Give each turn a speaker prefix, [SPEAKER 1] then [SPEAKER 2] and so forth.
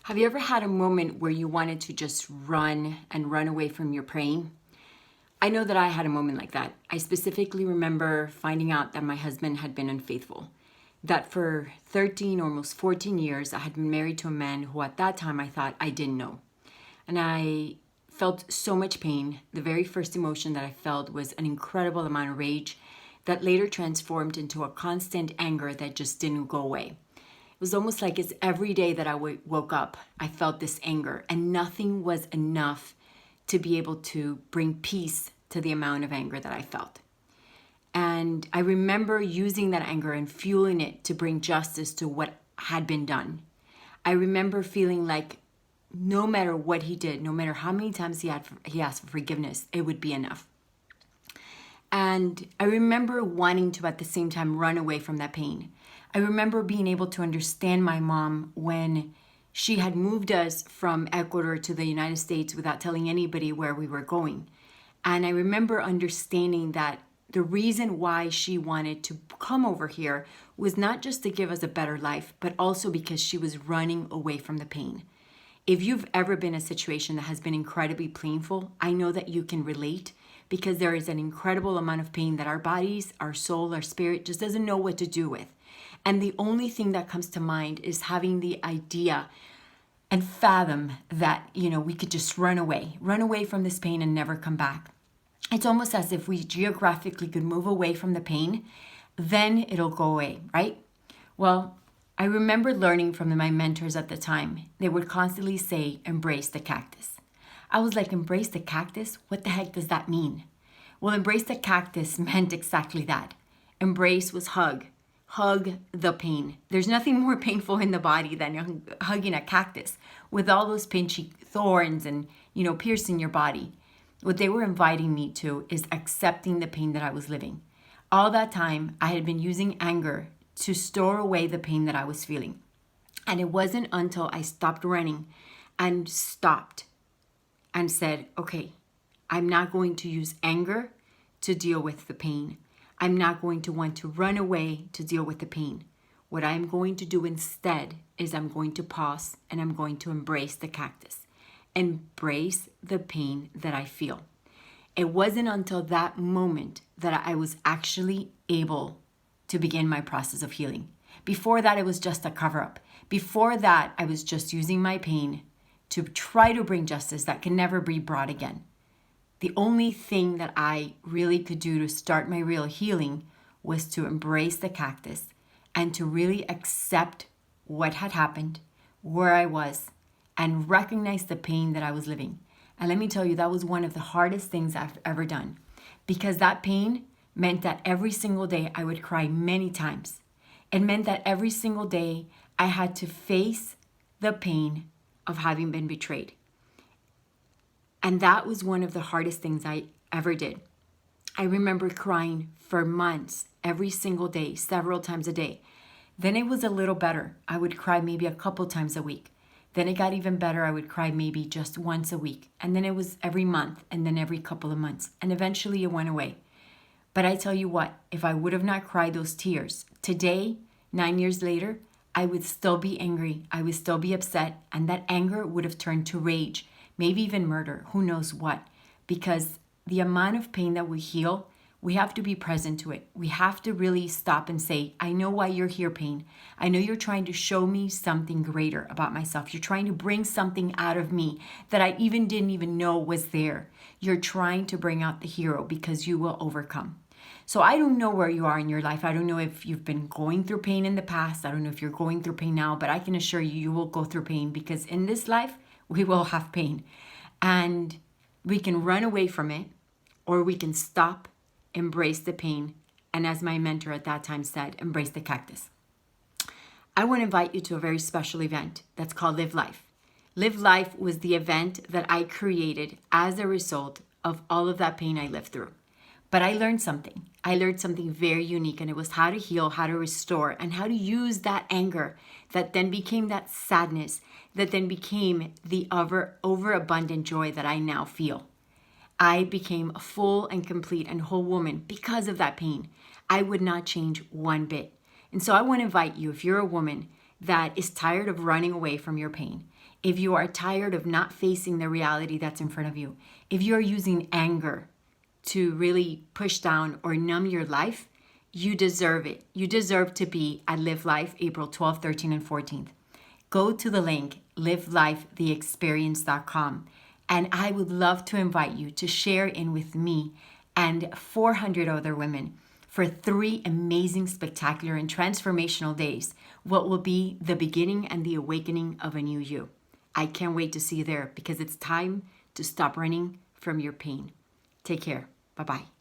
[SPEAKER 1] Have you ever had a moment where you wanted to just run and run away from your pain? I know that I had a moment like that. I specifically remember finding out that my husband had been unfaithful. That for 13, almost 14 years, I had been married to a man who at that time I thought I didn't know. And I felt so much pain. The very first emotion that I felt was an incredible amount of rage that later transformed into a constant anger that just didn't go away. It was almost like it's every day that I woke up, I felt this anger, and nothing was enough to be able to bring peace to the amount of anger that I felt. And I remember using that anger and fueling it to bring justice to what had been done. I remember feeling like no matter what he did, no matter how many times he asked for forgiveness, it would be enough. And I remember wanting to at the same time run away from that pain. I remember being able to understand my mom when she had moved us from Ecuador to the United States without telling anybody where we were going. And I remember understanding that the reason why she wanted to come over here was not just to give us a better life, but also because she was running away from the pain. If you've ever been in a situation that has been incredibly painful, I know that you can relate because there is an incredible amount of pain that our bodies, our soul, our spirit just doesn't know what to do with. And the only thing that comes to mind is having the idea and fathom that, we could just run away from this pain and never come back. It's almost as if we geographically could move away from the pain, then it'll go away, right? Well, I remember learning from my mentors at the time. They would constantly say, embrace the cactus. I was like, embrace the cactus? What the heck does that mean? Well, embrace the cactus meant exactly that. Embrace was hug. Hug the pain. There's nothing more painful in the body than hugging a cactus with all those pinchy thorns and, piercing your body. What they were inviting me to is accepting the pain that I was living. All that time, I had been using anger to store away the pain that I was feeling. And it wasn't until I stopped running and stopped and said, okay, I'm not going to use anger to deal with the pain. I'm not going to want to run away to deal with the pain. What I'm going to do instead is I'm going to pause and I'm going to embrace the cactus. Embrace the pain that I feel. It wasn't until that moment that I was actually able to begin my process of healing. Before that, it was just a cover-up. Before that, I was just using my pain to try to bring justice that can never be brought again. The only thing that I really could do to start my real healing was to embrace the cactus and to really accept what had happened, where I was, and recognize the pain that I was living. And let me tell you, that was one of the hardest things I've ever done, because that pain meant that every single day I would cry many times. It meant that every single day I had to face the pain of having been betrayed. And that was one of the hardest things I ever did. I remember crying for months, every single day, several times a day. Then it was a little better. I would cry maybe a couple times a week. Then it got even better. I would cry maybe just once a week. And then it was every month and then every couple of months. And eventually it went away. But I tell you what, if I would have not cried those tears, today, 9 years later, I would still be angry. I would still be upset. And that anger would have turned to rage, maybe even murder, who knows what. Because the amount of pain that we heal, we have to be present to it. We have to really stop and say, I know why you're here, pain. I know you're trying to show me something greater about myself. You're trying to bring something out of me that I didn't even know was there. You're trying to bring out the hero because you will overcome. So I don't know where you are in your life. I don't know if you've been going through pain in the past. I don't know if you're going through pain now, but I can assure you, you will go through pain because in this life, we will have pain. And we can run away from it or we can stop, embrace the pain, and as my mentor at that time said, embrace the cactus. I want to invite you to a very special event that's called Live Life. Live Life was the event that I created as a result of all of that pain I lived through. But I learned something. I learned something very unique, and it was how to heal, how to restore, and how to use that anger that then became that sadness, that then became the overabundant joy that I now feel. I became a full and complete and whole woman because of that pain. I would not change one bit. And so I want to invite you, if you're a woman, that is tired of running away from your pain, if you are tired of not facing the reality that's in front of you, if you're using anger to really push down or numb your life, you deserve it. You deserve to be at Live Life April 12th, 13th, and 14th. Go to the link livelifetheexperience.com, and I would love to invite you to share in with me and 400 other women for 3 amazing, spectacular, and transformational days, what will be the beginning and the awakening of a new you. I can't wait to see you there, because it's time to stop running from your pain. Take care. Bye-bye.